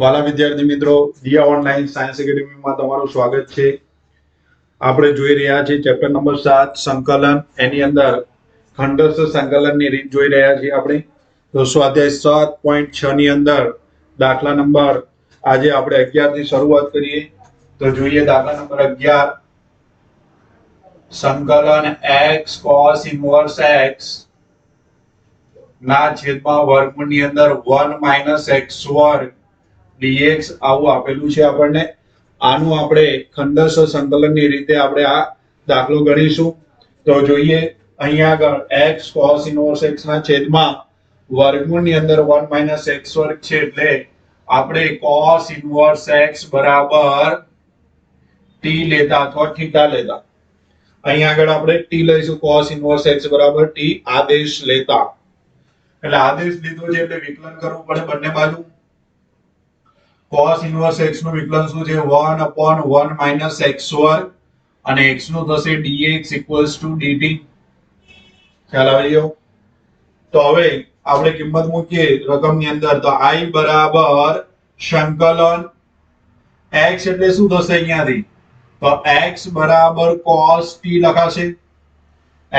વાલા વિદ્યાર્થી મિત્રો, દિયા ઓનલાઈન સાયન્સ એકેડેમીમાં તમારું સ્વાગત છે. આપણે જોઈ રહ્યા છીએ ચેપ્ટર નંબર 7 સંકલન. એની અંદર ખંડસ્થ સંકલનની રીત જોઈ રહ્યા છીએ આપણે. તો સ્વાધ્યાય 7.6 ની અંદર દાખલા નંબર આજે આપણે 11 થી શરૂઆત કરીએ. તો જોઈએ દાખલા નંબર 11. સંકલન x cos ઇન્વર્સ x ના છેદમાં વર્ગમૂળની અંદર 1 - x વર્ગ dx આવું આપેલું છે આપણને. આનું આપણે ખંડસ્થ સંકલનની રીતે આપણે આ દાખલો ગણીશું. તો જોઈએ અહીંયા આગળ x cos ઇન્વર્સ x ના છેદમાં વર્ગમૂળની અંદર 1 - x વર્ગ છે એટલે આપણે cos ઇન્વર્સ x બરાબર t લેતા અથવા થીટા લેતા. અહીંયા આગળ આપણે t લઈશું. cos ઇન્વર્સ x બરાબર t આદેશ લેતા. એટલે આદેશ લીધો છે એટલે વિકલન કરવું પડે બંને બાજુ. cos ઇન્વર્સ x નું વિકલન શું છે? 1/1 - x વર્ગ અને x નું થશે dx dt. ખ્યાલ આવી ગયો? તો હવે આપણે કિંમત મૂકીએ રકમની અંદર. તો I બરાબર સંકલન x એટલે શું થશે અહીંયાથી? તો x બરાબર cos t લખાશે.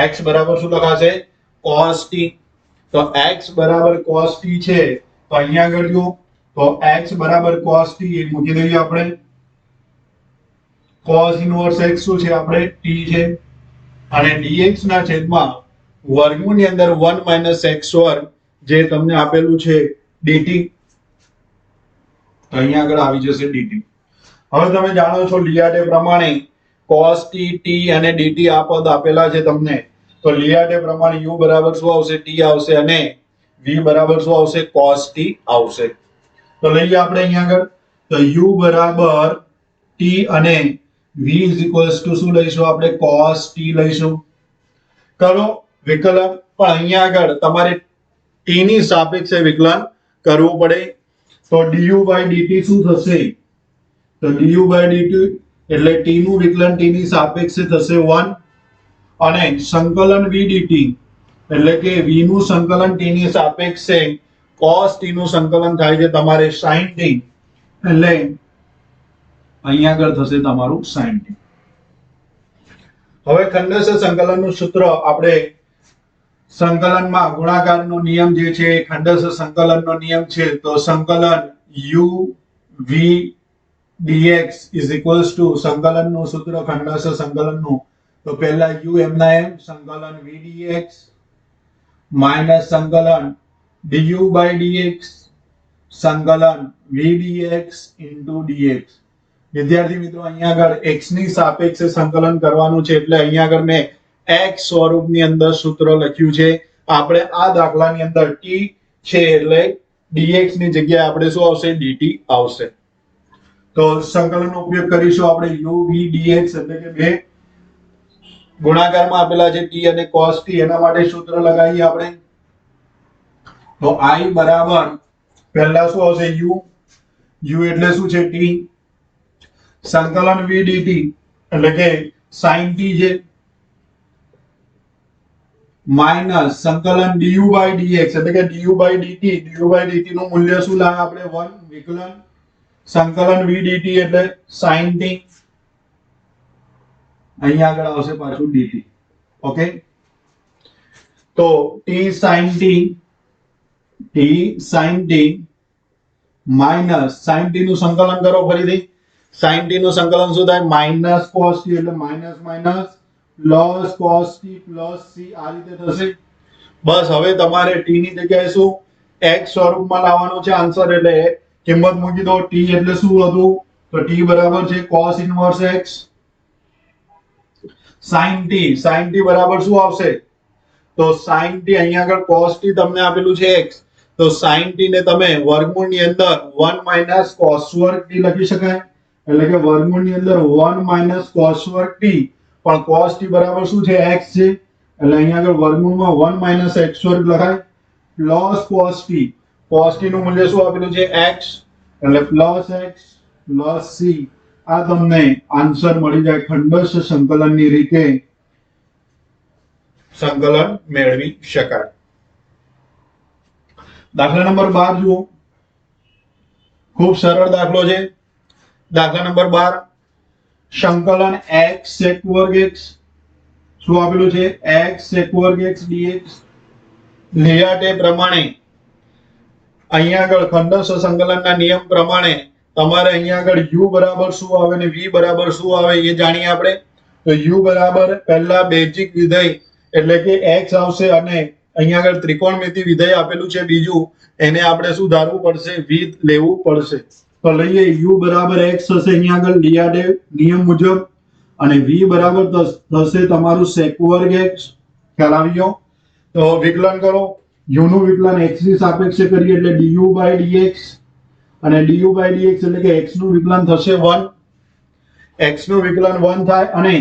x બરાબર શું લખાશે? cos t. તો x બરાબર cos t છે તો અહીંયા આગળ જો તો x બરાબર cos t એ મૂકી દઈએ આપણે. cos ઇન્વર્સ x શું છે? આપણે t છે અને dx ના છેદમાં વર્ગમૂળની અંદર 1 - x વર્ગ જે તમને આપેલું છે dt. તો અહીંયા આગળ આવી જશે dt. હવે તમે જાણો છો લિયાડે પ્રમાણે cos t t અને dt આ પદ આપેલા છે તમને. તો લિયાડે પ્રમાણે u બરાબર શું આવશે? t આવશે અને v બરાબર શું આવશે? cos t આવશે. તો લઈએ આપણે અહીંયા આગળ. તો u બરાબર t અને v શું લઈશું આપણે? cos t લઈશું. કરો વિકલન. પણ અહીંયા આગળ તમારે t ની સાપેક્ષે વિકલન કરવું પડે. તો du/dt શું થશે? તો du/dt એટલે t નું વિકલન t ની સાપેક્ષે થશે 1 અને સંકલન v dt એટલે કે v નું સંકલન t ની સાપેક્ષે cos t નું સંકલન થાય છે તમારે sin t. એટલે અહીંયા આગળ થશે તમારું sin t. હવે ખંડસ્થ સંકલનનું સૂત્ર આપણે સંકલનમાં ગુણાકારનો નિયમ જે છે ખંડસ્થ સંકલનનો નિયમ છે. તો સંકલન u v dx સંકલનનું સૂત્ર ખંડસ્થ સંકલનનું. તો પહેલા u એમના એમ સંકલન v dx માઈનસ સંકલન du/dx સંકલન v dx dx. વિદ્યાર્થી મિત્રો અહીંયા આગળ x ની સાપેક્ષે સંકલન કરવાનું છે એટલે અહીંયા આગળ મેં x સ્વરૂપની અંદર સૂત્ર લખ્યું છે. આપણે આ દાખલાની અંદર t છે એટલે dx ની જગ્યાએ આપણે શું આવશે? dt આવશે. તો સંકલનનો ઉપયોગ કરીશું આપણે u v dx એટલે કે બે ગુણાકારમાં આપેલા છે t અને cos t. એના માટે સૂત્ર લગાવીએ આપણે. તો I બરાબર પહેલા શું આવશે? u એટલે શું છે? t સંકલન v dt એટલે કે sin t છે માઈનસ સંકલન du/dx એટલે કે du/dt નું મૂલ્ય શું લાવે આપણે? 1 વિકલન સંકલન v dt એટલે sin t. અહીંયા આગળ આવશે પાછું dt. ઓકે. તો t sin t minus sin t નું સંકલન કરો ફરીથી. sin t નું સંકલન શું થાય? માઈનસ cos t એટલે minus minus plus cos t plus c આ રીતે થશે. બસ હવે તમારે t ની જગ્યાએ શું x સ્વરૂપમાં લાવવાનો છે આન્સર. એટલે કિંમત મૂકી દો. t એટલે શું હતું? તો t બરાબર છે cos inverse x sin t બરાબર શું આવશે? તો sin t અહીંયા આગળ cos t તમને આપેલું છે x. તો sin t ને તમે વર્ગમૂળની અંદર 1 - cos વર્ગ t લખી શકાય. એટલે કે વર્ગમૂળની અંદર 1 - cos વર્ગ t. પણ cos t બરાબર શું છે? x છે. એટલે અહીંયા આગળ વર્ગમૂળમાં 1 - x વર્ગ લખાય plus cos t. cos t નું મૂલ્ય શું આપેલું છે? x. એટલે પ્લસ x પ્લસ c. આ તમને આન્સર મળી જાય. ખંડસ્થ સંકલનની રીતે સંકલન મેળવી શકાય. દાખલા નંબર 12 જુઓ. ખૂબ સરળ દાખલો છે. દાખલા નંબર 12 સંકલન x sec વર્ગ x શું આપેલું છે x sec વર્ગ x dx. લેઆઉટ પ્રમાણે અહીંયા આગળ ખંડસ્થ સંકલનના નિયમ પ્રમાણે તમારે અહીંયા આગળ u બરાબર શું આવે અને v બરાબર શું આવે એ જાણીએ આપણે. તો u બરાબર પહેલા બેઝિક વિધેય એટલે કે x આવશે અને અહીંયા આગળ ત્રિકોણમિતિ વિધેય આપેલું છે બીજું એને આપણે શું ધારવું પડશે v લેવું પડશે. તો લઈએ u બરાબર x થશે અહીંયા આગળ લિયાડે નિયમ મુજબ અને v બરાબર થશે તમારું sec વર્ગ x. ખ્યાલ આવી ગયો. તો વિકલન કરો. u નું વિકલન x ની સાપેક્ષે કરીએ એટલે du by dx અને du by dx એટલે કે x નું વિકલન થશે 1. x નું વિકલન 1 થાય અને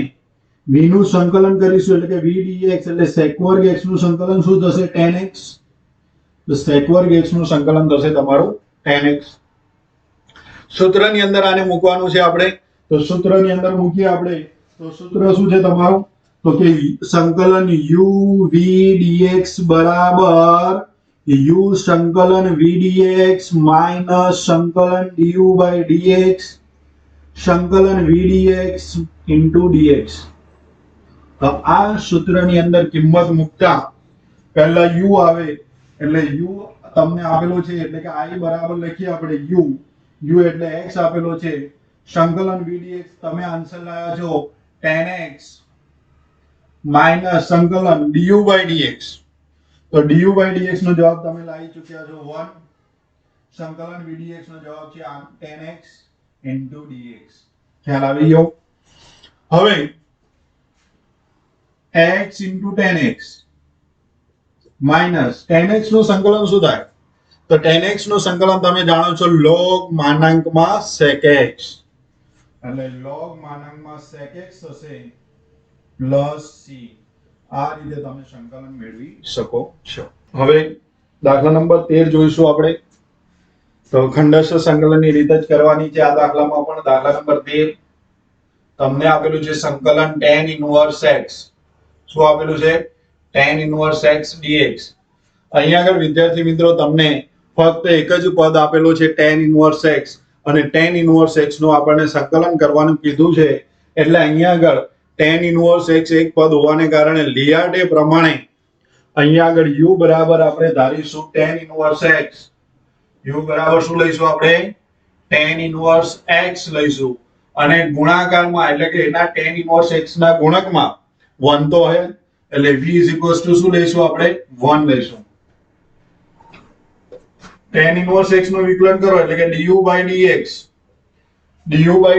v નું સંકલન કરીશું એટલે કે v dx એટલે sec વર્ગ x નું સંકલન શું થશે tan x. તો sec વર્ગ x નું સંકલન થશે તમારું tan x. સૂત્રની અંદર આને મૂકવાનું છે આપણે. તો સૂત્રની અંદર મૂકીએ આપણે. તો સૂત્ર શું છે તમારું તો કે સંકલન u v dx બરાબર u સંકલન v dx માઈનસ સંકલન du by dx સંકલન v dx into dx. તો આ સૂત્રની અંદર કિંમત મૂકતા પહેલા u આવે એટલે u તમને આપેલો છે એટલે કે i બરાબર લખીએ આપણે u એટલે x આપેલો છે સંકલન v dx તમે આન્સર લાવ્યા છો tan x માઈનસ સંકલન du by dx. તો du by dx નો જવાબ તમે લાવી ચૂક્યા છો 1. સંકલન v dx નો જવાબ છે tan x into dx. ખ્યાલ આવી ગયો. હવે x into tan x minus tan x નું સંકલન શું થાય તો tan x નું સંકલન તમે જાણો છો log માનાંકમાં sec x એટલે log માનાંકમાં sec x થશે પ્લસ c. આ રીતે તમે સંકલન મેળવી શકો છો. હવે દાખલા નંબર 13 જોઈશું આપણે. તો ખંડસ્થ સંકલનની રીત જ કરવાની છે આ દાખલામાં પણ. દાખલા નંબર 13 તમને આપેલું છે સંકલન tan ઇન્વર્સ x. શું આપેલું છે tan ઇન્વર્સ x dx. અહીંયા આગળ વિદ્યાર્થી મિત્રો તમને ફક્ત એક જ પદ આપેલું છે tan ઇન્વર્સ x અને tan ઇન્વર્સ x નું આપણને સંકલન કરવાનું કીધું છે એટલે અહીંયા આગળ tan ઇન્વર્સ x એક પદ હોવાને કારણે લેઆઉટ પ્રમાણે અહીંયા આગળ u બરાબર આપણે ધારીશું tan ઇન્વર્સ x. u બરાબર શું લઈશું આપણે tan ઇન્વર્સ x લઈશું અને ગુણાકારમાં એટલે કે એના tan ઇન્વર્સ x ના ગુણકમાં 1 તો હે એટલે v શું લઈશું આપણે 1 લઈશું. tan ઇન્વર્સ x નું વિકલન કરો એટલે કે du by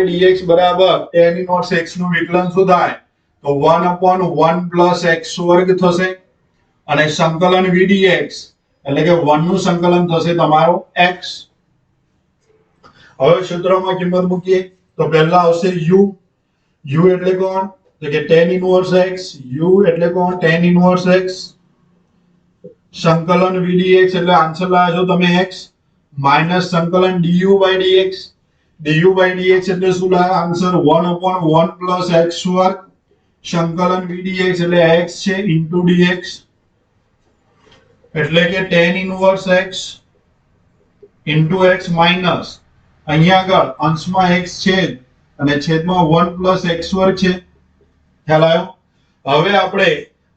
dx બરાબર tan ઇન્વર્સ x નું વિકલન શું થાય તો 1/1 plus x વર્ગ થશે અને સંકલન v dx એટલે કે 1 નું સંકલન થશે તમારો x. હવે સૂત્રમાં કિંમત મૂકીએ તો પહેલા આવશે u એટલે કોણ તો કે tan ઇન્વર્સ x u એટલે કોણ tan ઇન્વર્સ x સંકલન v dx એટલે આન્સર લાવ્યા છો તમે x માઈનસ સંકલન du by dx એટલે શું લાવ્યા આન્સર 1/1 plus x વર્ગ સંકલન v dx એટલે x છે into dx એટલે કે tan inverse x into x minus અહીંયા આગળ અંશમાં x છે અને છેદમાં 1 plus x વર્ગ છે. ખ્યાલ આવ્યો. હવે આપણે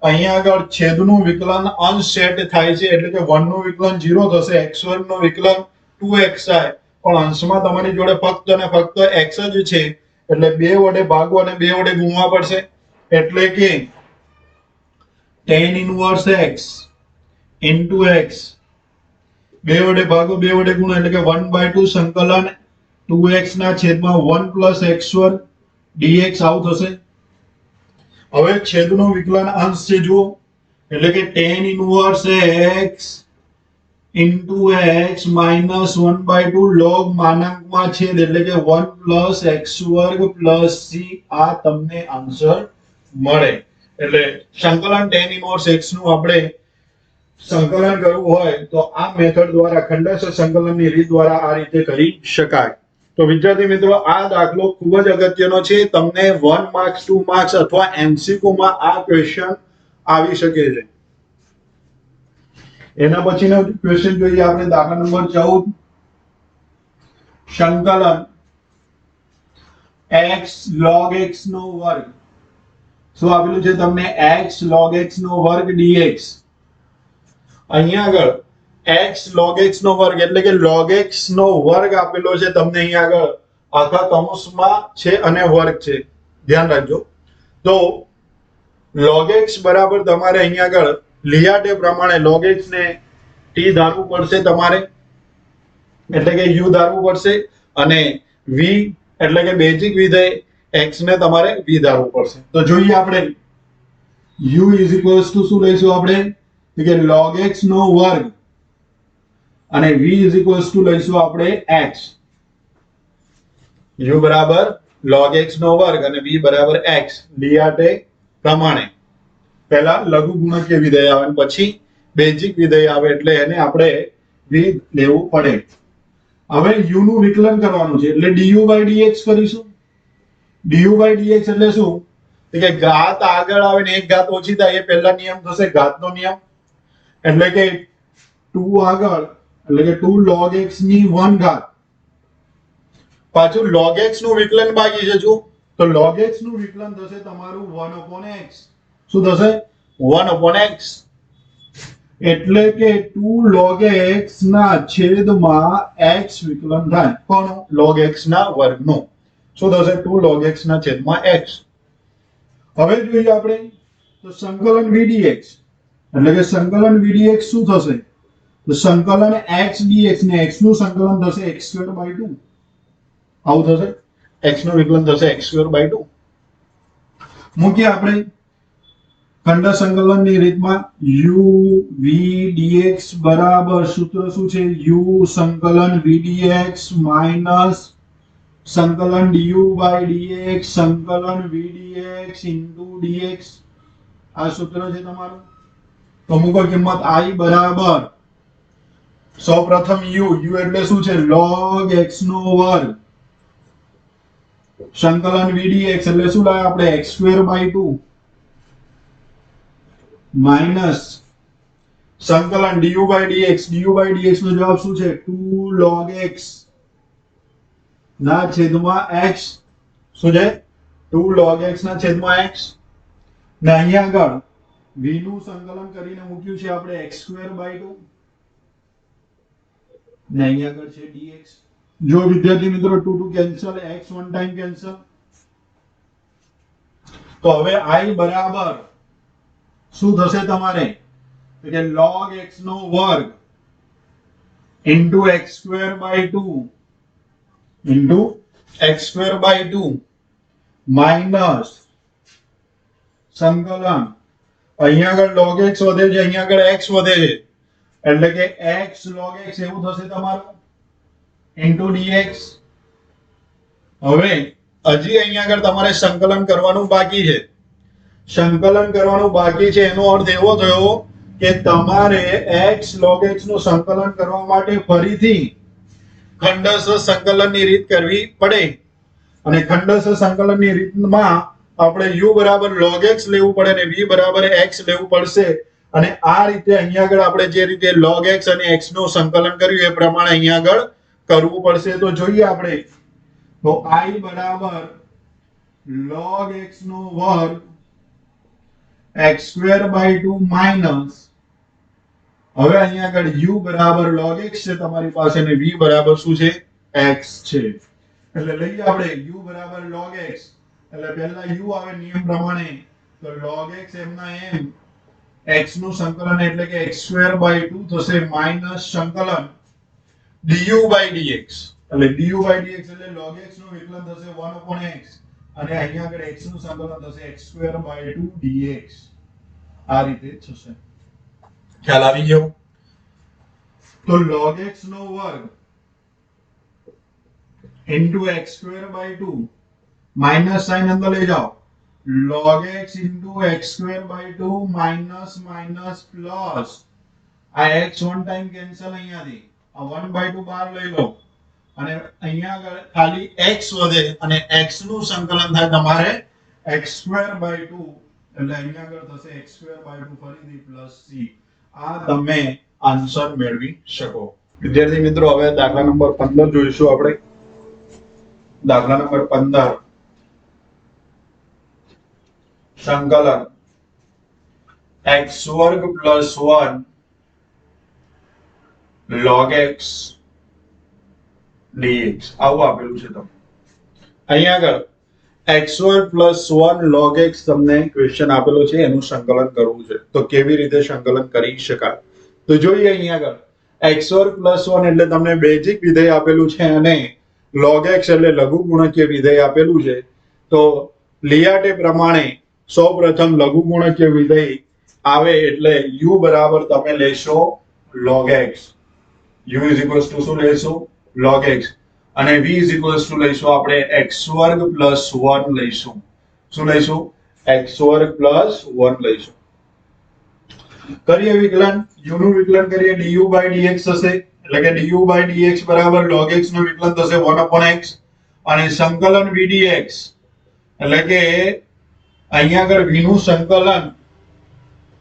અહીંયા આગળ છેદનું વિકલન અંશ સેટ થાય છે એટલે કે 1 નું વિકલન 0 થશે x વર્ગ નું વિકલન 2x થાય પણ અંશમાં તમારી જોડે ફક્ત અને ફક્ત x જ છે એટલે 2 વડે ભાગો અને 2 વડે ગુણવા પડશે એટલે કે tan inverse x into x 2 વડે ભાગો 2 વડે ગુણો એટલે કે 1/2 સંકલન 2x ના છેદમાં 1 plus x વર્ગ dx આવું થશે. હવે છેદનું વિકલન અંશ છે જુઓ એટલે કે tan inverse x into x minus 1/2 log માનાંકમાં છેદ એટલે કે 1 plus x વર્ગ plus c આ તમને આન્સર મળે. એટલે સંકલન tan ઇન્વર્સ x નું આપણે સંકલન કરવું હોય તો આ મેથડ દ્વારા ખંડસ્થ સંકલનની રીત દ્વારા આ રીતે કરી શકાય. તો વિદ્યાર્થી મિત્રો આ દાખલો ખૂબ જ અગત્યનો છે. તમને 1 માર્ક્સ 2 માર્ક્સ અથવા MCQ માં આ ક્વેશ્ચન આવી શકે છે. એના પછીનો ક્વેશ્ચન જોઈએ આપણે દાખલા નંબર 14. સંકલન x log x નો વર્ગ, શું આપેલું છે તમને? x log x નો વર્ગ dx. અહીંયા આગળ x log x નો વર્ગ એટલે કે log x નો વર્ગ આપેલો છે તમને અહીંયા આગળ આખા કૌંસમાં છે અને વર્ગ છે, ધ્યાન રાખજો. તો log x બરાબર તમારે અહીંયા આગળ લિયાટે પ્રમાણે log x ને t ધારવું પડશે તમારે, એટલે કે u ધારવું પડશે, અને v એટલે કે બેઝિક વિધેય x ને તમારે v ધારવું પડશે. તો જોઈએ આપણે u શું લઈશું આપણે? કે log x નો વર્ગ અને v લઈશું આપણે x. u બરાબર log x નો વર્ગ અને v બરાબર x લિયાટે પ્રમાણે. પહેલા લઘુ ગુણકીય વિધેય આવે પછી બેઝિક વિધેય આવે, એટલે એને આપણે v લેવું પડે. હવે u નું વિકલન કરવાનું છે એટલે du by dx કરીશું. du by dx એટલે શું? કે ઘાત આગળ આવે ને એક ઘાત ઓછી થાય, એ પહેલા નિયમ થશે ઘાતનો નિયમ. એટલે કે 2 આગળ એટલે કે 2 log x ની 1 ઘાત, પાછું log x નું વિકલન બાકી છે. જો તો log x નું વિકલન થશે તમારું 1/x. શું થશે? 1/x. એટલે કે 2 log x ના છેદમાં x વિકલન થાય. કોનું? log x ના વર્ગનું. શું થશે? 2 log x ના છેદમાં x. હવે જોઈએ આપણે તો સંકલન v dx એટલે કે સંકલન v dx શું થશે? તો સંકલન x dx ને x નું સંકલન થશે x²/2. આવું થશે. x નું વિકલન થશે x²/2. મૂકીએ આપણે ખંડ સંકલનની રીતમાં. u v dx બરાબર સૂત્ર શું છે? u સંકલન v dx માઈનસ સંકલન du by dx સંકલન v dx into dx. આ સૂત્ર છે તમારું. તો મૂકો કિંમત i બરાબર સૌપ્રથમ u એટલે શું છે? log x નો વર્ગ સંકલન v dx એટલે શું લાવ્યા આપણે? x²/2 માઈનસ સંકલન du by dx. du by dx નો જવાબ શું છે? 2 log x ના છેદમાં x. શું છે? 2 log x ના છેદમાં x. ને અહીંયા આગળ v નું સંકલન કરીને મૂક્યું છે આપણે x²/2 ને અહીંયા આગળ છે dx. જો વિદ્યાર્થી મિત્રો 2 2 cancel, x one time cancel. તો હવે i બરાબર શું થશે તમારે? કે log x નો વર્ગ into x²/2 into x²/2 minus સંકલન અહીંયા આગળ log x વધે છે, અહીંયા આગળ x વધે છે, એટલે કે x log x એવું થશે તમારું into dx. હવે હજી અહીંયા આગળ તમારે સંકલન કરવાનું બાકી છે. સંકલન કરવાનું બાકી છે એનો અર્થ એવો થયો કે તમારે x log x નું સંકલન કરવા માટે ફરીથી ખંડસ્થ સંકલનની રીત કરવી પડે. અને ખંડસ્થ સંકલનની રીતમાં આપણે u બરાબર log x લેવું પડે અને v બરાબર x લેવું પડશે. અને આ રીતે અહીંયા આગળ આપણે જે રીતે log x અને x નું સંકલન કર્યું એ પ્રમાણે અહીંયા આગળ કરવું પડશે. તો જોઈએ આપણે તો i બરાબર log x નો વર્ગ x²/2 માઈનસ હવે અહીંયા આગળ u બરાબર log x છે તમારી પાસે અને v બરાબર શું છે? x છે. એટલે લઈએ આપણે u બરાબર log x એટલે પહેલા u આવે નિયમ પ્રમાણે, તો log x એમના એમ x નું સંકલન એટલે કે x²/2 થશે માઈનસ સંકલન du by dx. એટલે du by dx એટલે log x નું વિકલન થશે 1/x અને અહીંયા આગળ x નું સંકલન થશે x²/2 dx. આ રીતે થશે. ખ્યાલ આવી ગયો? તો log x નો વર્ગ into x²/2 માઈનસ સાઈન અંદર લઈ જાઓ, log x into x²/2 minus minus plus આ x વન ટાઈમ કેન્સલ, અહીંયાથી આ 1/2 બહાર લઈ લો અને અહીંયા આગળ ખાલી x વધે અને x નું સંકલન થાય તમારે x²/2 એટલે અહીંયા આગળ થશે x²/2 ફરીથી પ્લસ c. આ તમે આન્સર મેળવી શકો. વિદ્યાર્થી મિત્રો હવે દાખલા નંબર 15 જોઈશું આપણે. દાખલા નંબર 15 સંકલન x વર્ગ પ્લસ 1 log x dx આવું આપેલું છે તમને અહીંયા આગળ x વર્ગ પ્લસ 1 log x તમને ક્વેશ્ચન આપેલો છે એનું સંકલન કરવું છે તો કેવી રીતે સંકલન કરી શકાય તો જોઈએ અહીંયા આગળ x વર્ગ પ્લસ 1 એટલે તમને બેઝિક વિધેય આપેલું છે અને log x એટલે લઘુગુણકીય વિધેય આપેલું છે તો લિયાટે પ્રમાણે સૌપ્રથમ લઘુગુણકીય વિધેય આવે એટલે u બરાબર તમે લેશો log x u is equals to શું લેશો log x અને v is equals to લઈશું આપણે x વર્ગ પ્લસ 1 લઈશું શું લઈશું x વર્ગ પ્લસ 1 લઈશું કરીએ વિકલન u નું વિકલન કરીએ du by dx થશે એટલે કે du by dx બરાબર log x નું વિકલન થશે 1/x અને સંકલન v dx એટલે કે અહીંયા આગળ v નું સંકલન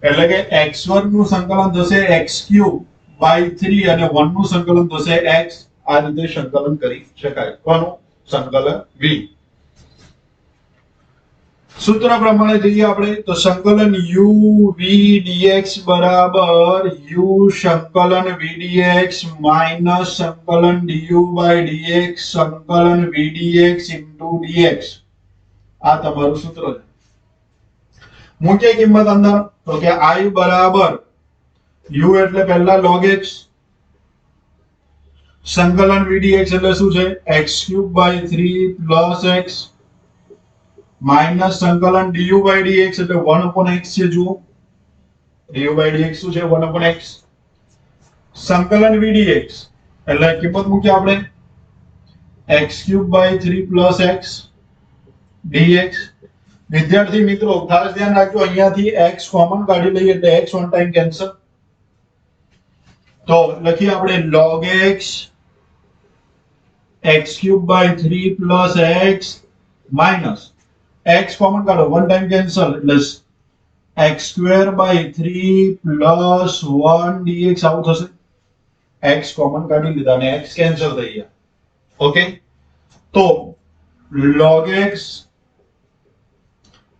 એટલે કે x વર્ગ નું સંકલન થશે x³ by 3 અને 1 નું સંકલન થશે x આ રીતે સંકલન કરી શકાય કોનું સંકલન v સૂત્ર પ્રમાણે જઈએ આપણે તો સંકલન u v dx બરાબર u સંકલન v dx માઈનસ સંકલન du by dx સંકલન v dx into dx આ તમારું સૂત્ર છે મુખ્ય કિંમત અંદર તો કે i બરાબર u એટલે પહેલા log x સંકલન v dx એટલે શું છે x³ by 3 plus x minus સંકલન du by dx એટલે 1/x છે જુઓ du by dx શું છે 1/x સંકલન v dx એટલે કિંમત મૂકી આપણે x³ by 3 plus x dx વિદ્યાર્થી મિત્રો ખાસ ધ્યાન રાખજો અહીંયાથી x કોમન કાઢી લઈએ એટલે x વન ટાઈમ કેન્સલ તો લખીએ આપણે log x x³ by 3 plus x minus x common કાઢો one time cancel એટલે x² by 3 plus 1 dx આવું થશે x common કાઢી લીધા અને x cancel થઈ ગયા ઓકે તો log x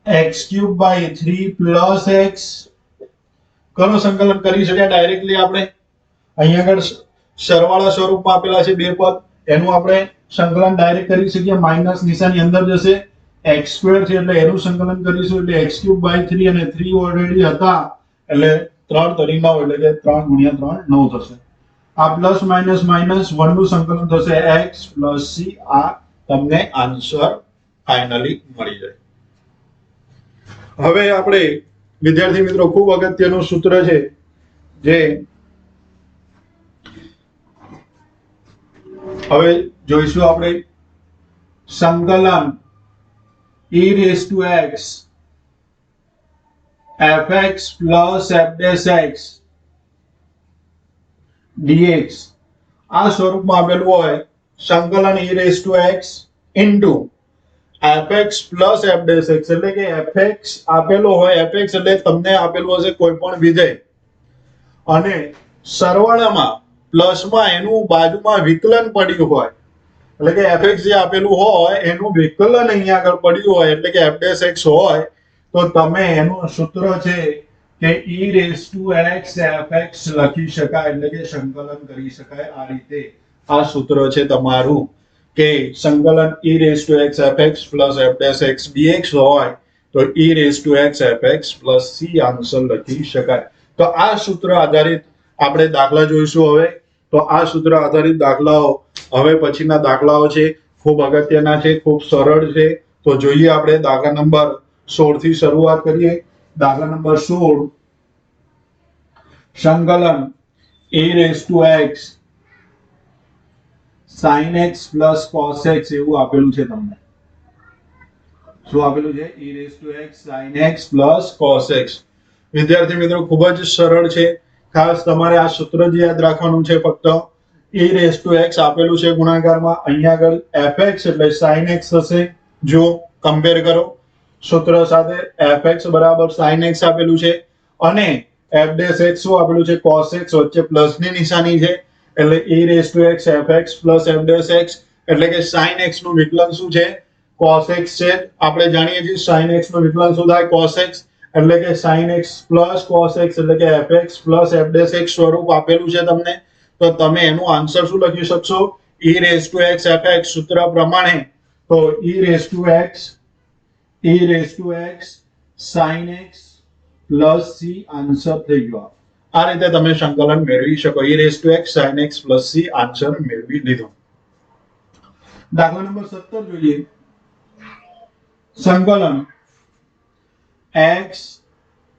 x³ by 3 plus x કરો સંકલન કરી શક્યા ડાયરેક્ટલી આપણે અહીંયા આગળ સરવાળા સ્વરૂપમાં આપેલા છે બે પદ એનું આપણે સંકલન ડાયરેક્ટ કરી શકીએ માઈનસ નિશાની અંદર જશે x² છે એટલે એનું સંકલન કરીશું એટલે x³ by 3 અને 3 ઓલરેડી હતા એટલે 3 તરી 9 એટલે કે 3 ગુણ્યા 3 9 થશે આ પ્લસ માઈનસ માઈનસ 1 નું સંકલન થશે x plus c આ તમને આન્સર ફાઇનલી મળી જાય હવે આપણે વિદ્યાર્થી મિત્રો ખૂબ અગત્યનું સૂત્ર છે જે હવે જોઈશું આપણે સંકલન e raised to x fx plus f dash x dx આ સ્વરૂપમાં આપેલું હોય સંકલન e raised to x into fx plus f dash x એટલે કે fx આપેલો હોય fx એટલે તમને આપેલું હશે કોઈ પણ વિધેય અને સરવાળામાં પ્લસમાં એનું બાજુમાં વિકલન પડ્યું હોય એટલે કે fx જે આપેલું હોય એનું વિકલન અહીંયા આગળ પડ્યું હોય એટલે કે f dash x હોય તો તમે એનું સૂત્ર છે કે e raised to x fx લખી શકાય એટલે કે સંકલન કરી શકાય આ રીતે આ સૂત્ર છે તમારું કે સંકલન e raised to x fx plus f dash x dx હોય તો e raised to x fx plus c answer લખી શકાય તો આ સૂત્ર આધારિત આપણે દાખલા જોઈશું હવે તો આ સૂત્ર આધારિત દાખલાઓ હવે પછીના દાખલાઓ છે ખૂબ અગત્યના છે ખૂબ સરળ છે તો જોઈએ આપણે દાખલા નંબર 16 થી શરૂઆત કરીએ દાખલા નંબર 16 સંકલન e raised to x sin x plus cos x એવું આપેલું છે તમને શું આપેલું છે e raised to x sin x plus cos x વિદ્યાર્થી મિત્રો ખૂબ જ સરળ છે ખાસ તમારે આ સૂત્ર જ યાદ રાખવાનું છે ફક્ત e raised to x આપેલું છે ગુણાકારમાં અહીંયા આગળ fx એટલે sin x થશે જો કમ્પેર કરો સૂત્ર સાથે fx બરાબર sin x આપેલું છે અને f dash x શું આપેલું છે cos x વચ્ચે પ્લસ ની નિશાની છે એટલે e raised to x fx plus f dash x એટલે કે sin x નું વિકલન શું છે cos x છે આપણે જાણીએ છીએ sin x નું વિકલન શું થાય cos x એટલે કે sin x cos x એટલે કે fx f' સ્વરૂપ આપેલું છે તમને તો તમે એનું આન્સર શું લખી શકશો e raised to x fx સૂત્ર પ્રમાણે તો e raised to x sin x c answer થઈ ગયો આ રીતે તમે સંકલન મેળવી શકો e raised to x sin x c answer મેળવી લીધો દાખલા નંબર 17 જોઈએ સંકલન x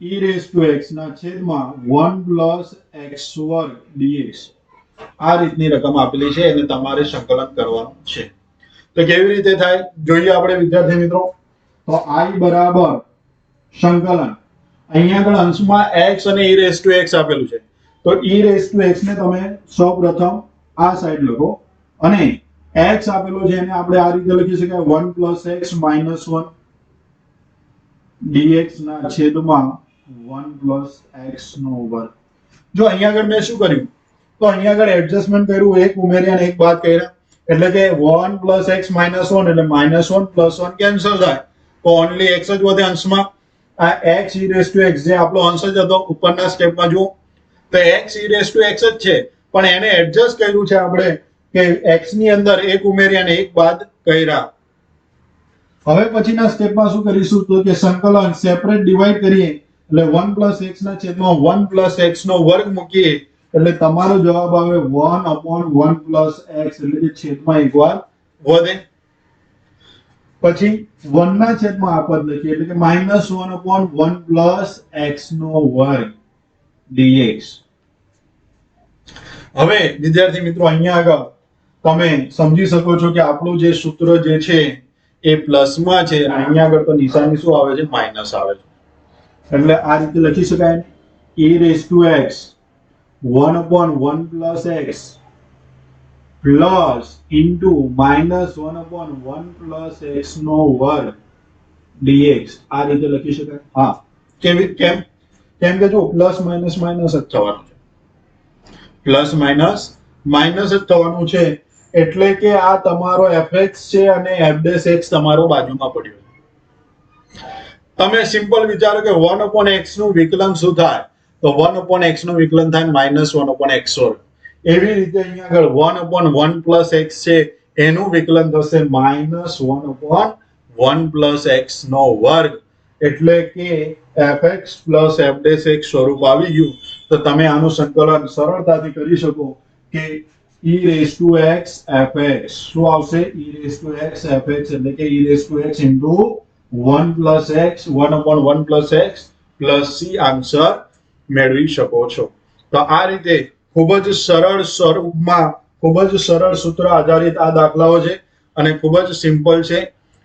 e raised to x ના છેદમાં 1 x વર્ગ dx આ રીતની રકમ આપેલી છે અને તમારે સંકલન કરવાનું છે તો કેવી રીતે થાય જોઈએ આપણે વિદ્યાર્થી મિત્રો તો i બરાબર સંકલન અહીંયા આગળ અંશમાં x અને e raised to x આપેલું છે તો e raised to x ને તમે સૌપ્રથમ આ સાઈડ લખો અને x આપેલો છે એને આપણે આ રીતે લખી શકાય 1 x - 1 dx ના છેદમાં 1 x નો વર્ગ જો અહીંયા આગળ મેં શું કર્યું તો અહીંયા આગળ એડજસ્ટમેન્ટ કર્યું એક ઉમેર્યા અને એક બાદ કર્યા એટલે કે 1 x - 1 એટલે -1 + 1 કેન્સલ થાય તો ઓન્લી x જ વધે અંશમાં આ x e raised to x જે આપણો અંશ જ હતો ઉપરના સ્ટેપમાં જો તો x e raised to x જ છે પણ એને એડજસ્ટ કર્યું છે આપણે કે x ની અંદર એક ઉમેર્યા અને એક બાદ કર્યા હવે પછીના સ્ટેપમાં શું કરીશું તો કે સંકલન સેપરેટ ડિવાઈડ કરીએ એટલે 1 x ના છેદમાં 1 x નો વર્ગ મૂકીએ એટલે તમારો જવાબ આવે 1/1 x એટલે કે છેદમાં એક વાર વધે પછી 1 ના છેદમાં આ પદ લખીએ એટલે કે -1/1 x નો વર્ગ dx હવે વિદ્યાર્થી મિત્રો અહીંયા આગળ તમે સમજી શકો છો કે આપણું જે સૂત્ર જે છે એ પ્લસમાં છે અને અહીંયા આગળ તો નિશાની શું આવે છે માઈનસ આવે છે એટલે આ રીતે લખી શકાય e raised to x 1/1 x plus into -1/1 x નો વર્ગ dx આ રીતે લખી શકાય હા કેમ કે જો પ્લસ માઈનસ માઈનસ જ થવાનું છે પ્લસ માઈનસ માઈનસ જ થવાનું છે એટલે કે આ તમારો fx છે અને f' તમારો બાજુમાં પડ્યો તમે સિમ્પલ વિચારો કે 1/x નું વિકલન શું થાય તો 1/x નું વિકલન થાય -1/x વર્ગ એવી રીતે અહીંયા આગળ 1/1 x છે એનું વિકલન થશે -1/1 x નો વર્ગ એટલે કે fx f' સ્વરૂપ આવી ગયું તો તમે આનું સંકલન સરળતાથી કરી શકો કે e raised to x fx શું આવશે e raised to x fx એટલે કે e raised to x into 1 x 1/1 x c answer મેળવી શકો છો તો આ રીતે ખૂબ જ સરળ સ્વરૂપમાં ખૂબ જ સરળ સૂત્ર આધારિત આ દાખલાઓ છે અને ખૂબ જ સિમ્પલ છે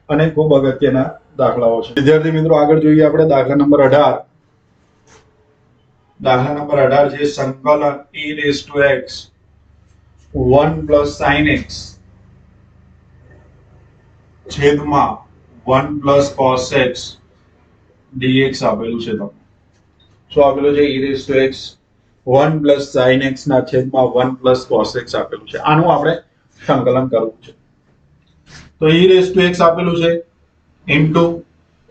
અને ખૂબ અગત્યના દાખલાઓ છે વિદ્યાર્થી મિત્રો આગળ જોઈએ આપણે દાખલા નંબર 18 છે સંકલન e raised to x 1 sin x છેદમાં 1 cos x dx આપેલું છે તમને શું આપેલું છે e raised to x 1 sin x ના છેદમાં 1 cos x આપેલું છે આનું આપણે સંકલન કરવું છે તો e raised to x આપેલું છે into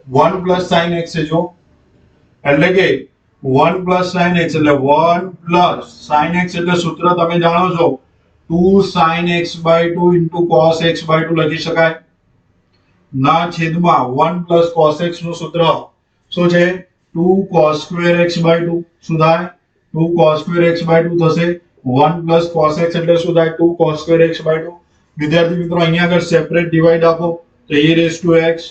1 sin x છે જો એટલે કે 1 sin x એટલે 1 sin x એટલે સૂત્ર તમે જાણો છો 2 sin x by 2 into cos x by 2 લખી શકાય ના છેદમાં 1 cos x નું સૂત્ર શું છે 2 cos square x by 2 શું થાય 2 cos square x by 2 થશે 1 cos x એટલે શું થાય 2 cos square x by 2 વિદ્યાર્થી મિત્રો અહીંયા આગળ સેપરેટ ડિવાઈડ આપો તો e raised to x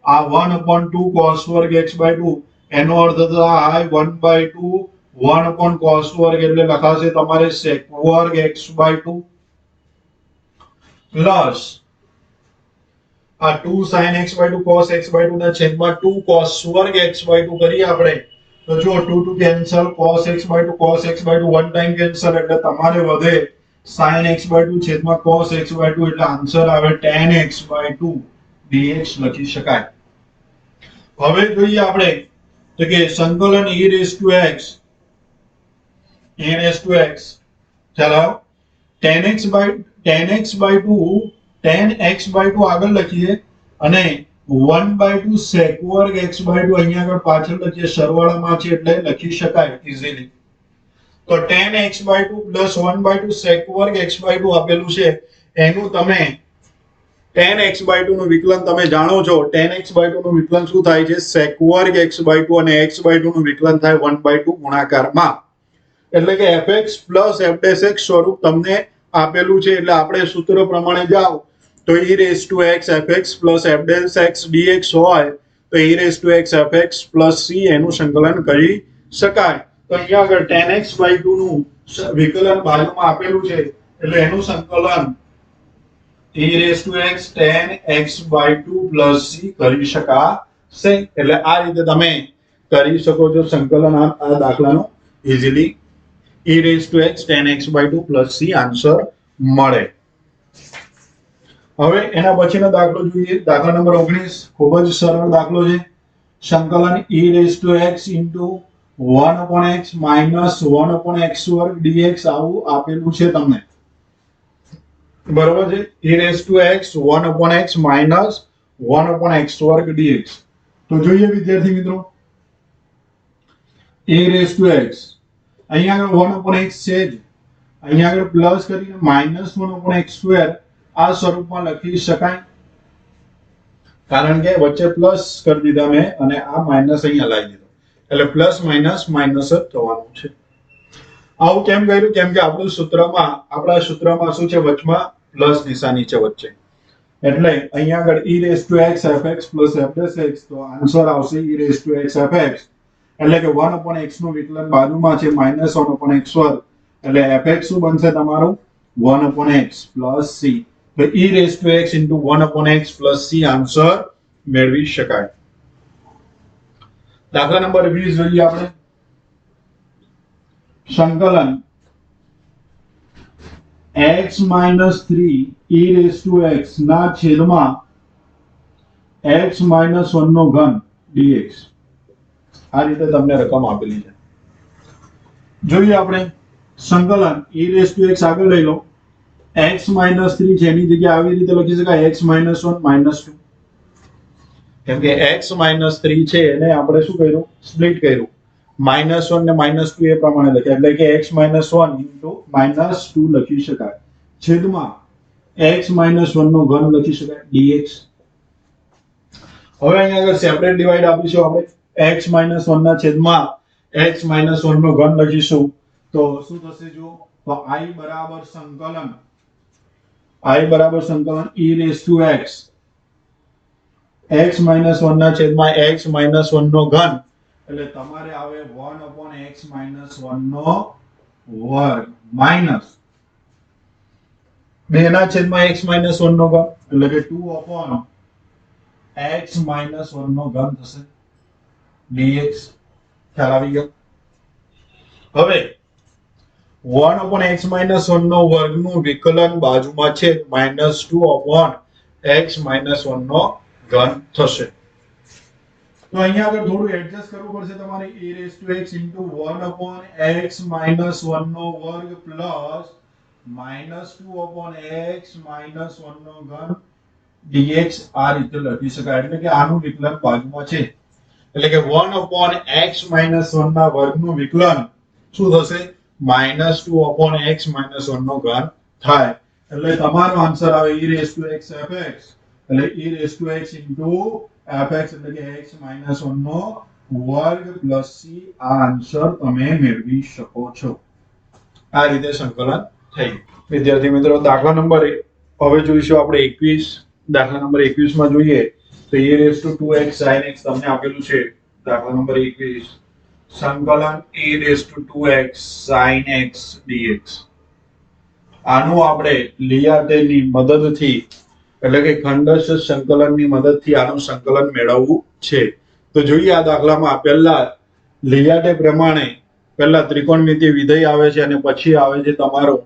આ 1/2 cos વર્ગ x by 2 એનો અર્થ થાય 1/2 1 cos વર્ગ એટલે લખાશે તમારે sec વર્ગ x by 2 પ્લસ આ 2 sin x by 2 cos x by 2 ના છેદમાં 2 cos વર્ગ x by 2 કરીએ આપણે તો જો 2 cancel cos x by 2 one time cancel એટલે તમારે વધે sin x by 2 છેદમાં cos x by 2 એટલે આન્સર આવે tan x by 2 dx લખી શકાય હવે જોઈએ આપણે તો કે સંકલન e raised to x ચાલો tan x by 2 tan x by 2 આગળ લખીએ અને 1/2 sec વર્ગ x by 2 અહીંયા આગળ પાછળ લખીએ, સરવાળામાં છે એટલે લખી શકાય ઇઝીલી. તો tan x by 2 plus 1/2 sec વર્ગ x by 2 આપેલું છે, એનું તમે tan x by 2 નું વિકલન તમે જાણો છો. tan x by 2 નું વિકલન શું થાય છે? sec વર્ગ x by 2 અને x by 2 નું વિકલન થાય 1/2 ગુણાકારમાં. એટલે કે fx plus f' સ્વરૂપ તમને આપેલું છે. એટલે આપણે સૂત્ર પ્રમાણે જાઓ તો e raised to x fx plus f' dx હોય તો e raised to x fx plus c એનું સંકલન કરી શકાય. તો અહીંયા આગળ tan x by 2 નું વિકલન બાજુમાં આપેલું છે એટલે એનું સંકલન e raised to x tan x by 2 plus c કરી શકાશે. એટલે આ રીતે તમે કરી શકો છો સંકલન આ દાખલાનો easily. e raised to x tan x by 2 plus c answer મળે. હવે એના પછીનો દાખલો જોઈએ, દાખલા નંબર 19. ખૂબ જ સરળ દાખલો છે. સંકલન e raised to x into 1 upon x minus 1 upon x વર્ગ dx આવું આપેલું છે તમને. બરોબર છે? e raised to x 1 upon x minus 1 upon x વર્ગ dx. તો જોઈએ વિદ્યાર્થી મિત્રો, e raised to x અહીંયા આગળ 1 upon x છે જ, અહીંયા આગળ પ્લસ કરીને minus 1 upon x સ્ક્વેર આ સ્વરૂપમાં લખી શકાય, કારણ કે વચ્ચે પ્લસ કરી દીધા મેં અને આ માઇનસ અહીંયા લાવી દીધો એટલે પ્લસ માઇનસ માઇનસ જ થવાનું છે. આવું કેમ કર્યું? કેમ કે આપણા સૂત્રમાં શું છે? વચમાં પ્લસ નિશાની છે વચ્ચે. એટલે અહીંયા આગળ e raised to x fx plus f' તો આન્સર આવશે e raised to x fx. એટલે કે 1 upon x નું વિકલન બાજુમાં છે minus 1 upon x વર્ગ એટલે fx શું બનશે તમારું? 1 upon x plus c. તો e raised to x into 1 upon x plus c answer મેળવી શકાય. દાખલા નંબર 20 જોઈએ આપણે. સંકલન x minus 3 e raised to x ના છેદમાં x minus 1 નો ઘન dx. આ રીતે તમને રકમ આપેલી છે. જોઈએ આપણે સંકલન e raised to x આગળ લઈ લો. x minus 3 છે એની જગ્યાએ આવી રીતે લખી શકાય x minus 1 minus 2. કેમ કે x minus 3 છે એને આપણે શું કર્યું? સ્પ્લિટ કર્યું. minus 1 ને minus 2 એ પ્રમાણે લખ્યા એટલે કે x minus 1 into minus 2 લખી શકાય. છેદમાં x minus 1 નો ઘન લખી શકાય dx. હવે અહીંયા આગળ સેપરેટ ડિવાઇડ આપીશું આપણે. x minus 1 ના છેદમાં x minus 1 નો ઘન લખીશું તો શું થશે? જો તો i બરાબર સંકલન e raised to x minus 1 ના છેદમાં x minus 1 નો ઘન એટલે તમારે આવે 1 upon x minus 1 નો વર્ગ માઇનસ 2 ના છેદમાં x minus 1 નો ઘન એટલે કે 2 upon x minus 1 નો ઘન થશે dx. ખ્યાલ આવી ગયો? હવે 1 upon x minus 1 નો વર્ગનું વિકલન બાજુમાં છે -2 upon x minus 1 નો ઘન થશે. તો અહીંયા આગળ થોડું એડજસ્ટ કરવું પડશે તમારે. e raised to x into 1 upon x minus 1 નો વર્ગ પ્લસ -2 upon x minus 1 નો ઘન dx આ રીતે લખી શકાય. એટલે કે આનું વિકલન બાજુમાં છે એટલે કે 1 upon x minus 1 ના વર્ગનું વિકલન શું થશે? -2 upon x minus 1 નો ઘન થાય. એટલે તમારો આન્સર આવે e raised to x fx. એટલે e raised to x into fx એટલે કે x minus 1 નો વર્ગ પ્લસ c આ આન્સર તમે મેળવી શકો છો. આ રીતે સંકલન થઈ. વિદ્યાર્થી મિત્રો દાખલા નંબર હવે જોઈશું આપણે 21. દાખલા નંબર 21 માં જોઈએ તો e raised to 2x sin x તમને આપેલું છે. દાખલા નંબર 21 સંકલન e raised to 2x sin x dx. આનું આપણે લિયાટેની મદદથી એટલે કે ખંડશ સંકલનની મદદથી આનું સંકલન મેળવવું છે. તો જોઈએ આ દાખલામાં પહેલા લિયાટે પ્રમાણે પહેલા ત્રિકોણમિતિય વિધેય આવે છે અને પછી આવે છે તમારો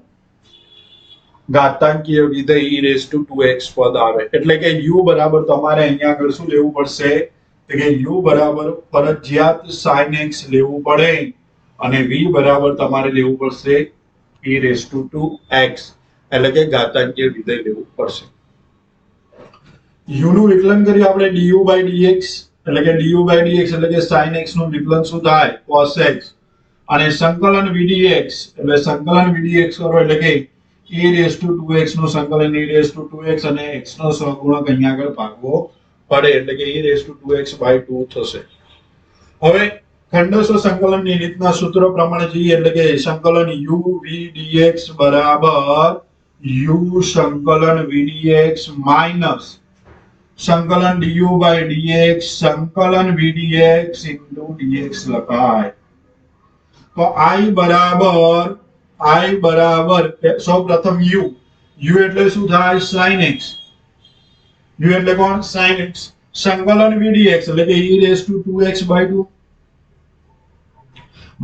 ઘાતાંકીય વિધેય e raised to 2x પદ આવે. એટલે કે u બરાબર તમારે અહીંયા આગળ શું લેવું પડશે? કે u બરાબર ફરજિયાત sin x લેવું પડે અને v બરાબર તમારે લેવું પડશે e raised to 2x એટલે કે ઘાતાંકીય વિધેય લેવું પડશે. u નું વિકલન કરી આપણે du by dx એટલે કે du by dx એટલે કે sin x નું વિકલન શું થાય cos x અને સંકલન vdx એટલે સંકલન vdx કરો એટલે કે e raised to 2x નું સંકલન e raised to 2x અને x નો સહગુણક અહીંયા આગળ ભાગવો પડે એટલે કે e raised to 2x by 2 થશે. હવે ખંડસ્થ સંકલનની રીતના સૂત્ર પ્રમાણે જઈએ એટલે કે સંકલન u v dx બરાબર u સંકલન vdx માઈનસ સંકલન du by dx સંકલન vdx into dx લખાય. તો i બરાબર સૌ પ્રથમ u એટલે શું થાય sin x u એટલે કોણ sin x સંકલન vdx એટલે કે e raised to 2x by 2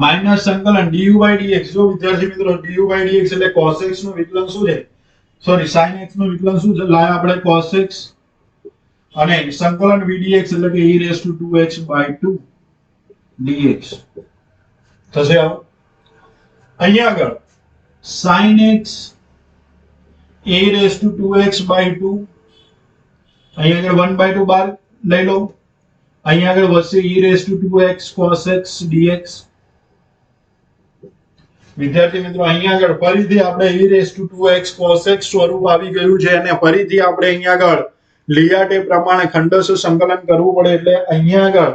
minus સંકલન du by dx જો વિદ્યાર્થી મિત્રો du by dx એટલે cos x નું વિકલન શું છે સોરી sin x નું વિકલન શું છે લાય આપણે cos x અને સંકલન vdx એટલે કે e raised to 2x by 2 dx થશે. આવું અહીંયા આગળ sin x e raised to 2x by 2 અહીંયા આગળ 1 by 2 બાર લઈ લો અહીંયા આગળ વધશે e raised to 2x cos x dx. વિદ્યાર્થી મિત્રો અહીંયા આગળ ફરીથી આપણે e raised to 2x cos x સ્વરૂપ આવી ગયું છે અને ફરીથી આપણે અહીંયા આગળ લિયાટે પ્રમાણે ખંડસ્થ સંકલન કરવું પડે એટલે અહીંયા આગળ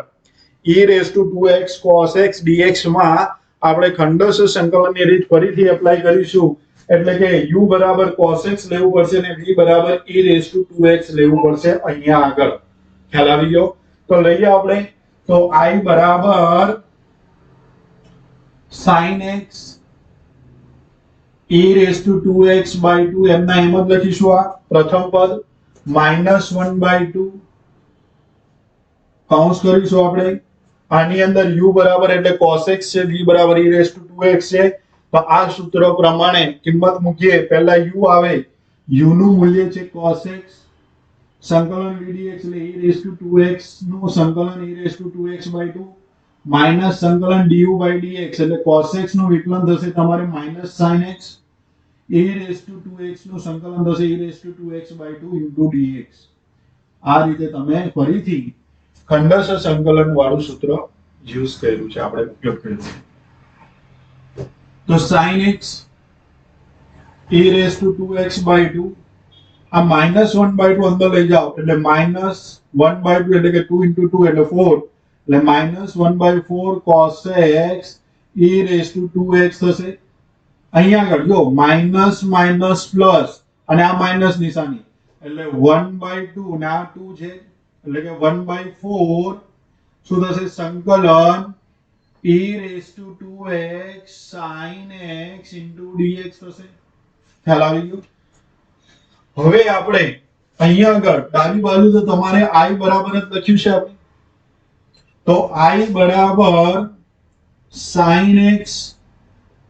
e raised to 2x cos x dx માં આપણે ખંડસ્થ સંકલનની રીત ફરીથી એપ્લાય કરીશું એટલે કે u બરાબર cos x લેવું પડશે અને v બરાબર e raised to 2x લેવું પડશે અહીંયા આગળ. ખ્યાલ આવી ગયો? તો લઈએ આપણે તો i બરાબર sin x e raised to 2x by 2 એમના એમ જ લખીશું. આ પ્રથમ પદ -1 by 2 કૌંસ કરીશું આપણે. આની અંદર u બરાબર એટલે cos x છે v બરાબર e raised to 2x છે. તો આ સૂત્ર પ્રમાણે કિંમત મૂકીએ પહેલા u આવે u નું મૂલ્ય છે cos x સંકલન vdx એટલે e raised to 2x નું સંકલન e raised to 2x by 2 minus સંકલન du by dx એટલે cos x નું વિકલન થશે તમારે minus sin x e raised to 2x નું સંકલન થશે e raised to 2x by 2 into dx. આ રીતે તમે ફરીથી ખંડસ્થ સંકલન વાળું સૂત્ર યુઝ કર્યું છે આપણે ઉપયોગ કર્યો છે. તો sin x e raised to 2x by 2 આ -1 by 2 અંદર લઈ જાઓ એટલે -1 by 2 એટલે કે 2 into 2 એટલે 4 એટલે -1 by 4 cos x e raised to 2x થશે. અહીંયા આગળ જો માઈનસ માઈનસ પ્લસ અને આ માઈનસ નિશાની એટલે 1 by 2 ને આ 2 છે એટલે કે 1 by 4 શું થશે સંકલન e raised to 2x sin x into dx થશે. ખ્યાલ આવી ગયો? હવે આપણે અહીંયા આગળ ડાબી બાજુ તો તમારે i બરાબર જ લખ્યું છે આપણે તો i બરાબર sin x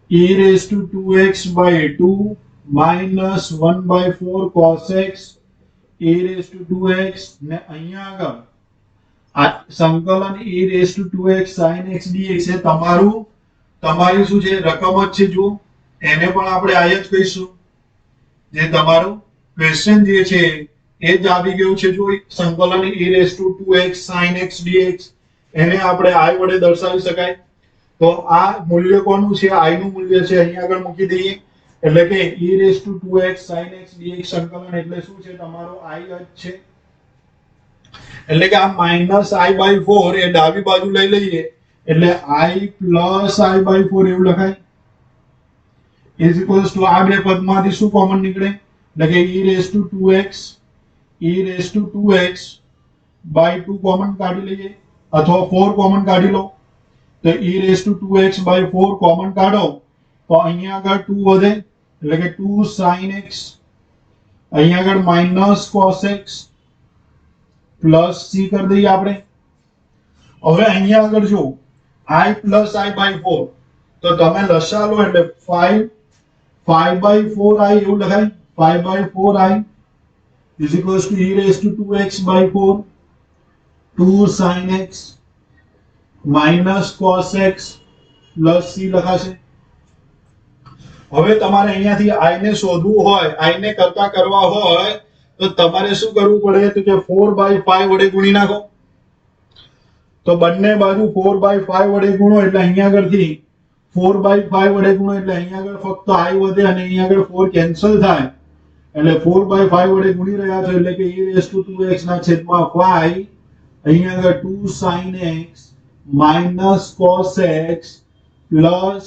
e raised to 2x by 2 minus 1 by 4 cos x e raised to 2x ને અહીંયા આગળ આ સંકલન e raised to 2x sin x dx એ તમારી શું છે રકમ જ છે. જો એને પણ આપણે આ જ કહીશું જે તમારું ક્વેશ્ચન જે છે એ જ આવી ગયું છે. જો સંકલન e raised to 2x sin x dx એને આપણે i વડે દર્શાવી શકાય. તો આ મૂલ્ય કોનું છે i નું મૂલ્ય છે અહીંયા આગળ મૂકી દઈએ એટલે કે e raised to 2x sin x dx સંકલન એટલે શું છે તમારો i જ છે એટલે કે આ -i/4 એ ડાબી બાજુ લઈ લઈએ એટલે i + i/4 એવું લખાય ઇઝ ઇક્વલ્સ ટુ આ બે પદમાંથી શું કોમન નીકળે એટલે કે e raised to 2x by 2 common કાઢી લઈએ અથવા 4 કોમન કાઢી લો તો e raised to 2x by 4 common કાઢો તો અહીંયા આગળ 2 વધે એટલે કે 2 sin x અહીંયા આગળ minus cos x plus c કરી દઈએ આપણે. હવે અહીંયા આગળ જો i + i/4 તો તમે લસા લો એટલે 5/4i એવું લખાય 5/4i is equals to e raised to 2x by 4 2 sin x minus cos x plus c લખાશે. હવે તમારે અહીંયાથી i ને શોધવું હોય i ને કરતા કરવા હોય તો તમારે શું કરવું પડે તો કે 4/5 વડે ગુણી નાખો. તો બંને બાજુ 4/5 વડે ગુણો એટલે અહીંયા આગળથી 4/5 વડે ગુણો એટલે અહીંયા આગળ ફક્ત i વધે અને અહીંયા આગળ 4 કેન્સલ થાય એટલે 4/5 વડે ગુણી રહ્યા છો એટલે કે e⁻²x ના છેદમાં 5 અહીંયા આગળ 2 sin x minus cos x plus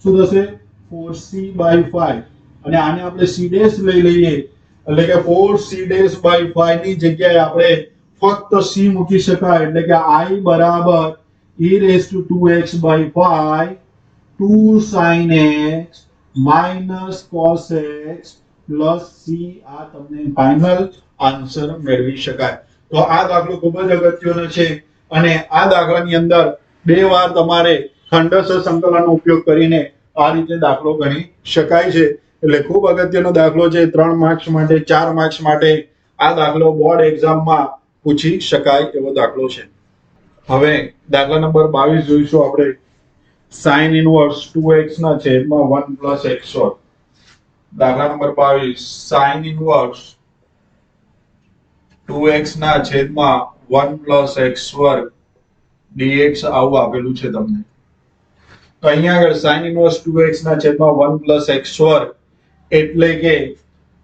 શું થશે 4c/5 અને આને આપણે c' લઈ લઈએ એટલે કે 4c'/5 ની જગ્યાએ આપણે ફક્ત c મૂકી શકાય એટલે કે i બરાબર e⁻²x/5 2 sin x minus cos x plus c આ તમને ફાઇનલ આન્સર મેળવી શકાય. તો આ દાખલો ખૂબ જ અગત્યનો છે અને આ દાખલાની અંદર બે વાર તમારે ખંડસ્થ સંકલનનો ઉપયોગ કરીને આ રીતે દાખલો ગણી શકાય છે. એટલે ખૂબ અગત્યનો દાખલો છે. 3 માર્ક્સ માટે 4 માર્ક્સ માટે આ દાખલો બોર્ડ એક્ઝામમાં પૂછી શકાય એવો દાખલો છે. હવે દાખલા નંબર 22 જોઈશું આપણે. sin ઇનવર્સ 2x ના છેદમાં 1 plus x વર્ગ. દાખલા નંબર 22 sin ઇનવર્સ 2x ના છેદમાં 1 plus x વર્ગ dx આવું આપેલું છે તમને. તો અહીંયા આગળ sin ઇનવર્સ 2x ના છેદમાં 1 plus x વર્ગ એટલે કે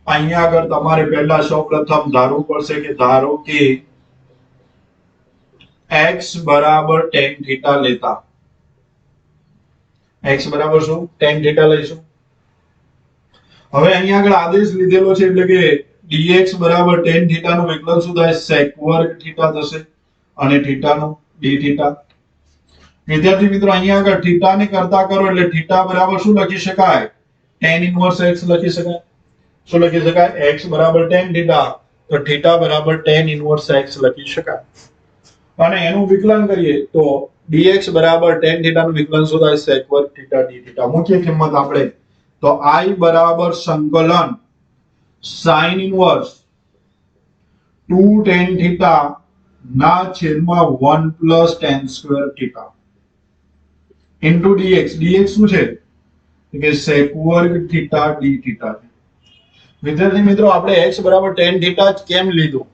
અહીંયા આગળ તમારે પહેલા સૌપ્રથમ ધારવું પડશે કે ધારો કે x બરાબર tan θ લેતા x બરાબર શું tan θ લઈશું. હવે અહીંયા આગળ આદેશ લીધેલો છે એટલે કે dx બરાબર tan θ નું વિકલન શું થાય sec વર્ગ θ થશે અને θ નું dθ. વિદ્યાર્થી મિત્રો અહીંયા આગળ θ ને કરતા કરો એટલે θ બરાબર શું લખી શકાય tan ઇનવર્સ x લખી શકાય. શું લખી શકાય x બરાબર tan θ તો θ બરાબર tan ઇનવર્સ x લખી શકાય. અને એનું વિકલન કરીએ તો dx બરાબર tan θ નું વિકલન શું થાય sec વર્ગ θ dθ. મુખ્ય કિંમત આપણે તો i બરાબર સંકલન sin ઇનવર્સ 2 tan θ ના છેદમાં 1 plus tan square θ into dx. dx શું છે કે sec વર્ગ θ dθ. વિદ્યાર્થી મિત્રો આપણે x બરાબર tan θ કેમ લીધું?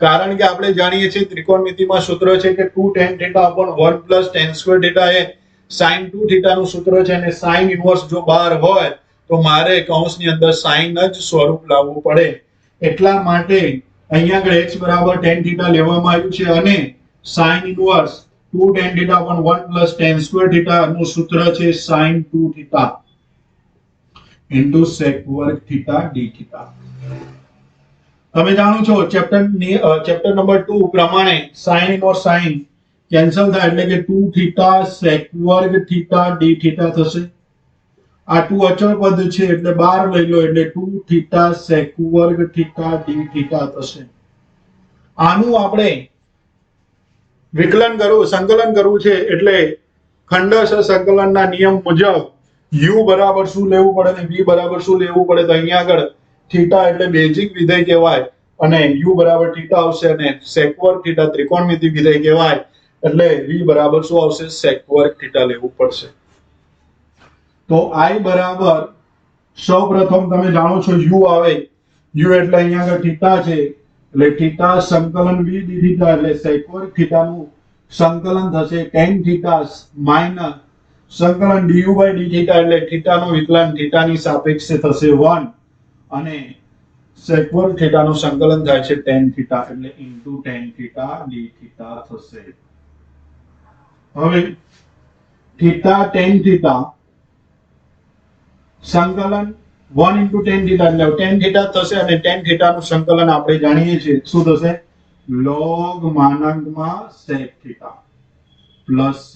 કારણ કે આપણે જાણીએ છીએ ત્રિકોણમિતિમાં સૂત્ર છે કે 2 tan θ upon 1 plus tan square θ એ sin 2 θ નું સૂત્ર છે અને sin ઇનવર્સ જો બહાર હોય તો મારે કૌંસની અંદર sin જ સ્વરૂપ લાવવું પડે. એટલા માટે અહીંયા આગળ x બરાબર tan θ લેવામાં આવ્યું છે અને sin inverse 2 tan θ upon 1 plus tan square θ નું સૂત્ર છે sin 2 θ into sec વર્ગ θ dθ. તમે જાણો છો ચેપ્ટર નંબર 2 પ્રમાણે sin ઇનવર્સ sin કેન્સલ થાય એટલે કે 2 θ sec વર્ગ θ dθ થશે. આ 2 અચળ પદ છે એટલે બહાર લઈ લો એટલે 2 θ sec વર્ગ θ dθ થશે. આનું આપણે વિકલન કરવું સંકલન કરવું છે એટલે ખંડસ્થ સંકલનના નિયમ મુજબ u બરાબર શું લેવું પડે અને v બરાબર શું લેવું પડે. તો અહીંયા આગળ θ એટલે બેઝિક વિધેય કહેવાય અને u બરાબર θ આવશે અને sec વર્ગ θ ત્રિકોણમિતિ વિધેય કહેવાય એટલે v બરાબર શું આવશે sec વર્ગ θ લેવું પડશે. તો i બરાબર સૌપ્રથમ તમે જાણો છો u આવે u એટલે અહીંયા આગળ θ છે એટલે θ સંકલન v dθ એટલે sec વર્ગ θ નું સંકલન થશે tan θ માઈનસ સંકલન du/dθ એટલે θ નું વિકલન θ ની સાપેક્ષે થશે 1 અને sec વર્ગ θ નું સંકલન થાય છે tan θ એટલે into tan θ dθ થશે. હવે θ tan θ સંકલન 1 into tan θ એટલે tan θ થશે અને tan θ નું સંકલન આપણે જાણીએ છીએ શું થશે log માનાંકમાં sec θ plus c.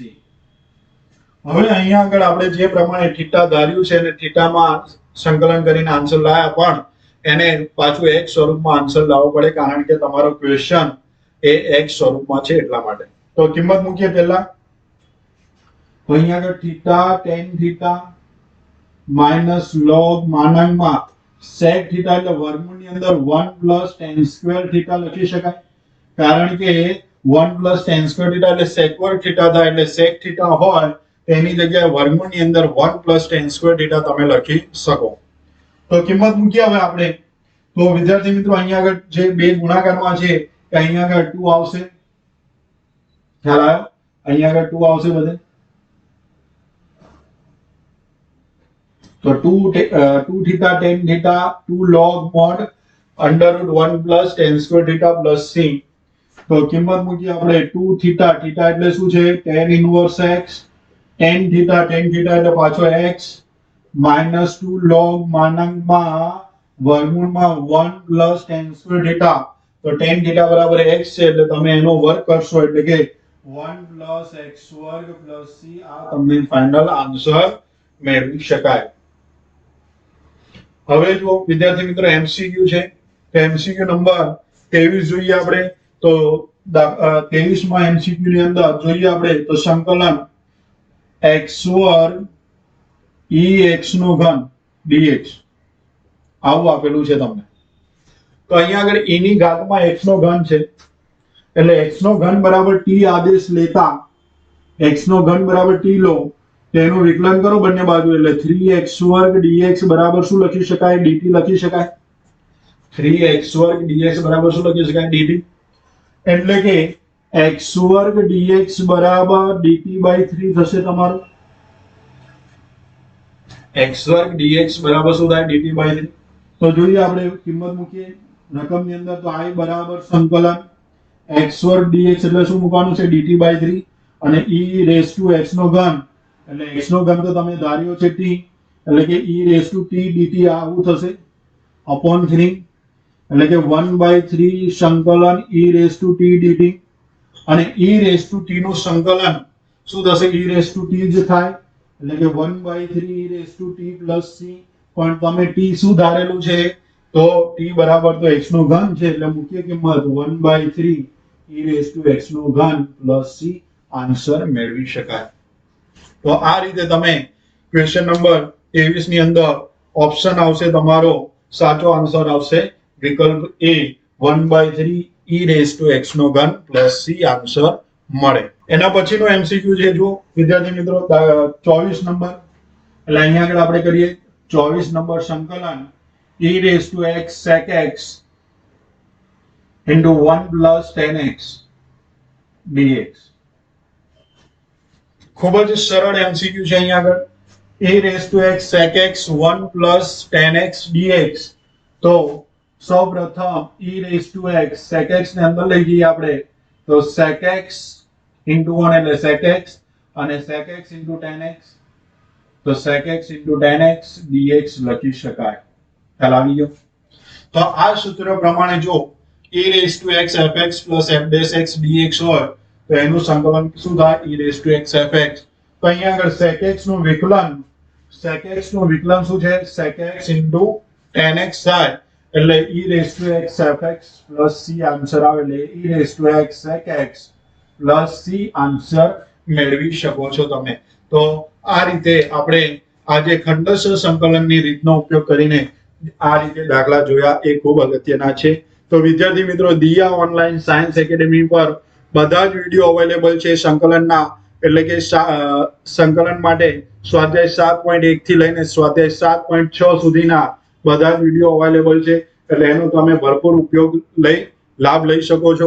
હવે અહીંયા આગળ આપણે જે પ્રમાણે θ ધાર્યું છે અને θ માં સંકલન કરીને આન્સર લાયા પણ એને પાછું x સ્વરૂપમાં આન્સર લાવવો પડે કારણ કે તમારો ક્વેશ્ચન એ x સ્વરૂપમાં છે એટલા માટે. તો કિંમત મૂકીએ પહેલા તો અહીંયા આગળ θ tan θ minus log માનાંકમાં sec θ એટલે વર્ગમૂળની અંદર 1 plus tan square θ લખી શકાય કારણ કે 1 plus tan square θ એટલે sec વર્ગ θ થાય એટલે sec θ હોય તેની જગ્યાએ વર્ગમૂળની અંદર 1 plus tan square θ તમે લખી શકો. તો કિંમત મૂકીએ હવે આપણે તો વિદ્યાર્થી મિત્રો અહીંયા આગળ જે બે ગુણાકારમાં છે કે અહીંયા આગળ 2 આવશે, ખ્યાલ આવ્યો? અહીંયા આગળ 2 આવશે બધે. તો 2 theta tan theta 2 log mod under root 1 plus tan square theta plus c. તો કિંમત મૂકી આપણે 2 theta, theta એટલે શું છે? tan inverse x, tan theta એટલે પાછો x minus 2 log માનાંકમાં વર્ગમૂળમાં 1 plus tan square theta. તો tan theta બરાબર x છે એટલે તમે એનો વર્ગ કરશો એટલે કે 1 plus x વર્ગ plus c. આ તમને ફાઇનલ આન્સર મેળવી શકાય. હવે જો વિદ્યાર્થી મિત્રો MCQ છે તો MCQ નંબર 23 જોઈએ આપણે. તો 23 માં MCQ ની અંદર જોઈએ આપણે તો સંકલન x વર્ગ ex નો ઘન dx આવું આપેલું છે તમને. તો અહીંયા આગળ e ની ઘાતમાં x નો ઘન છે એટલે x નો ઘન બરાબર t આદેશ લેતા x નો ઘન બરાબર t લો તેનું વિકલન કરો બંને બાજુ એટલે 3x વર્ગ dx બરાબર શું લખી શકાય? dt લખી શકાય. 3x વર્ગ dx બરાબર શું લખી શકાય? dt. એટલે કે x વર્ગ dx બરાબર dt by 3 થશે તમારું. x વર્ગ dx બરાબર શું થાય? dt by 3. તો જોઈએ આપણે કિંમત મૂકીએ રકમની અંદર. તો i બરાબર સંકલન x વર્ગ dx એટલે શું મૂકવાનું છે? dt by 3 અને e રેઝ ટુ x નો ઘન એટલે x નો ઘન તો તમે ધાર્યો છે t એટલે કે e raise to t dt આવું થશે upon 3 એટલે કે 1 by 3 સંકલન e raise to t dt અને e રેઝ ટુ t નું સંકલન શું થશે? e રેઝ ટુ t જ થાય એટલે કે 1 by 3 e raise to t plus c. પણ તમે t શું ધારેલું છે? તો t બરાબર તો x નો ઘન છે એટલે મુખ્ય કિંમત 1 by 3 e raise to x નો ઘન plus c આન્સર મેળવી શકાય. તો આ રીતે તમે ક્વેશ્ચન નંબર 23 ની અંદર ઓપ્શન આવશે તમારો સાચો આન્સર આવશે વિકલ્પ A 1 by 3 e raise to x નો ઘન plus c આન્સર મળે. એના પછીનો MCQ છે જો વિદ્યાર્થી મિત્રો 24 નંબર એટલે અહીંયા આગળ આપણે કરીએ 24 નંબર સંકલન e raise to x sec x into 1 plus tan x dx. ખૂબ જ સરળ MCQ છે અહીંયા આગળ. e raise to x sec x 1 plus tan x dx. તો સૌપ્રથમ e raise to x sec x ને અંદર લઈ જઈએ આપણે તો sec x into 1 એટલે sec x અને sec x into tan x તો sec x into tan x dx લખી શકાય. ખ્યાલ આવી ગયો? તો આ સૂત્ર પ્રમાણે જો e raise to x fx plus f dash x dx હોય તો એનું સંકલન શું થાય? e raise to x fx. તો અહીંયા આગળ sec x નું વિકલન શું છે? sec x into tan x થાય એટલે e raise to x fx plus c answer આવે એટલે e raise to x sec x plus c answer મેળવી શકો છો તમે. તો આ રીતે આપણે આજે ખંડસ્થ સંકલનની રીતનો ઉપયોગ કરીને આ રીતે દાખલા જોયા એ ખૂબ અગત્યના છે. તો વિદ્યાર્થી મિત્રો દિયા ઓનલાઈન સાયન્સ એકેડેમી પર બધા જ વિડીયો અવેલેબલ છે સંકલનના એટલે કે સંકલન માટે સ્વાધ્યાય 7.1 થી લઈને સ્વાધ્યાય 7.6 સુધીના બધા જ વિડીયો અવેલેબલ છે એટલે એનો તમે ભરપૂર લાભ લઈ શકો છો.